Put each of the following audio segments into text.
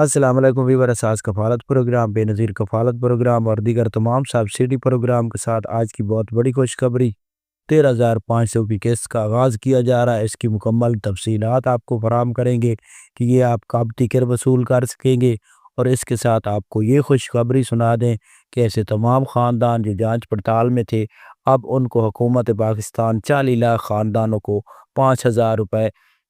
السلام علیکم ویور اساس کفالت پروگرام بے نظیر کفالت پروگرام اور دیگر تمام سبسڈی پروگرام کے ساتھ آج کی بہت بڑی خوشخبری 13,500 کی قسط کا آغاز کیا جا رہا ہے۔ اس کی مکمل تفصیلات آپ کو فراہم کریں گے کہ یہ آپ کب ٹکٹ وصول کر سکیں گے، اور اس کے ساتھ آپ کو یہ خوشخبری سنا دیں کہ ایسے تمام خاندان جو جانچ پڑتال میں تھے، اب ان کو حکومت پاکستان 40 لاکھ خاندانوں کو 5,000 روپے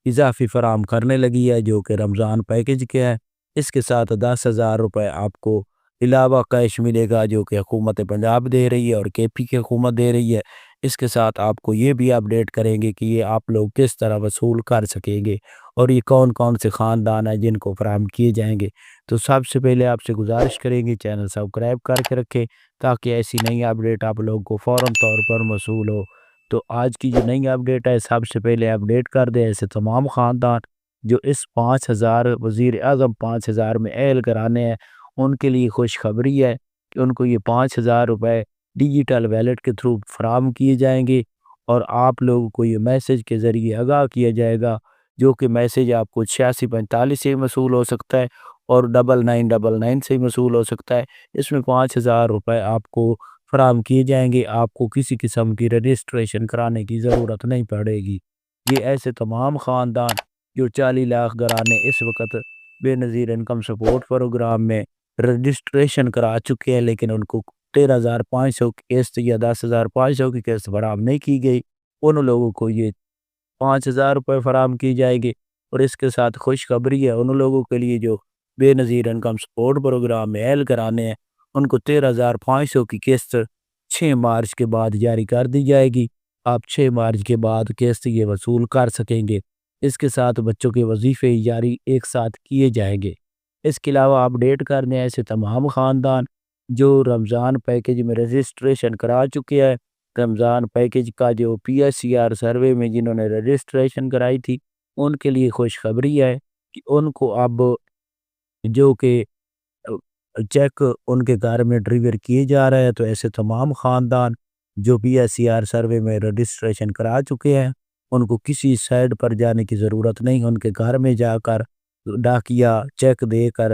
اضافی فراہم کرنے لگی ہے، جو کہ رمضان پیکج کے ہے۔ اس کے ساتھ 10,000 روپے آپ کو علاوہ کیش ملے گا، جو کہ حکومت پنجاب دے رہی ہے اور کے پی کی حکومت دے رہی ہے۔ اس کے ساتھ آپ کو یہ بھی اپڈیٹ کریں گے کہ یہ آپ لوگ کس طرح وصول کر سکیں گے اور یہ کون کون سے خاندان ہیں جن کو فراہم کیے جائیں گے۔ تو سب سے پہلے آپ سے گزارش کریں گے چینل سبسکرائب کر کے رکھیں تاکہ ایسی نئی اپڈیٹ آپ لوگوں کو فوراً طور پر موصول ہو۔ تو آج کی جو نئی اپڈیٹ ہے، سب سے پہلے اپڈیٹ کر دیں ایسے تمام خاندان جو اس 5,000 وزیر اعظم 5,000 میں اہل کرانے ہیں، ان کے لیے خوشخبری ہے کہ ان کو یہ 5,000 روپے ڈیجیٹل ویلیٹ کے تھرو فراہم کیے جائیں گے، اور آپ لوگوں کو یہ میسج کے ذریعے آگاہ کیا جائے گا، جو کہ میسج آپ کو 8645 سے موصول ہو سکتا ہے اور 9999 سے موصول ہو سکتا ہے۔ اس میں 5,000 روپے آپ کو فراہم کیے جائیں گے، آپ کو کسی قسم کی رجسٹریشن کرانے کی ضرورت نہیں پڑے گی۔ یہ ایسے تمام خاندان جو 40 لاکھ گھرانے اس وقت بے نظیر انکم سپورٹ پروگرام میں رجسٹریشن کرا چکے ہیں، لیکن ان کو 13,500 کی قسط یا 10,500 کی قسط فراہم نہیں کی گئی، ان لوگوں کو یہ 5,000 روپے فراہم کی جائے گی۔ اور اس کے ساتھ خوشخبری ہے ان لوگوں کے لیے جو بے نظیر انکم سپورٹ پروگرام میں اہل کرانے ہیں، ان کو 13,500 کی قسط 6 مارچ کے بعد جاری کر دی جائے گی۔ آپ 6 مارچ کے بعد قسط یہ وصول کر سکیں گے۔ اس کے ساتھ بچوں کے وظیفے جاری ایک ساتھ کیے جائیں گے۔ اس کے علاوہ اپڈیٹ کرنے ایسے تمام خاندان جو رمضان پیکج میں رجسٹریشن کرا چکے ہیں، رمضان پیکج کا جو P S C R survey میں جنہوں نے رجسٹریشن کرائی تھی، ان کے لیے خوشخبری ہے کہ ان کو اب جو کہ چیک ان کے گھر میں ڈلیور کیے جا رہے ہیں۔ تو ایسے تمام خاندان جو P S C R survey میں رجسٹریشن کرا چکے ہیں، ان کو کسی سائٹ پر جانے کی ضرورت نہیں، ان کے گھر میں جا کر ڈاکیا چیک دے کر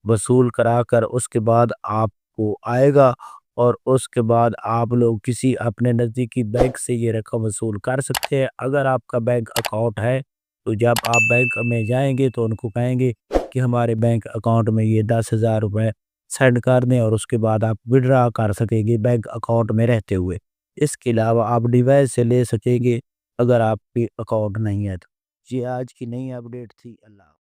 وصول کرا کر اس کے بعد آپ کو آئے گا، اور اس کے بعد آپ لوگ کسی اپنے نزدیکی بینک سے یہ رقم وصول کر سکتے ہیں۔ اگر آپ کا بینک اکاؤنٹ ہے تو جب آپ بینک میں جائیں گے تو ان کو کہیں گے کہ ہمارے بینک اکاؤنٹ میں یہ 10,000 روپے سینڈ کر دیں، اور اس کے بعد آپ وڈرا کر سکیں گے بینک اکاؤنٹ میں رہتے ہوئے۔ اس کے علاوہ آپ ڈیوائس سے لے سکیں گے اگر آپ کے اکاؤنٹ نہیں ہے تو۔ یہ آج کی نئی اپڈیٹ تھی۔ اللہ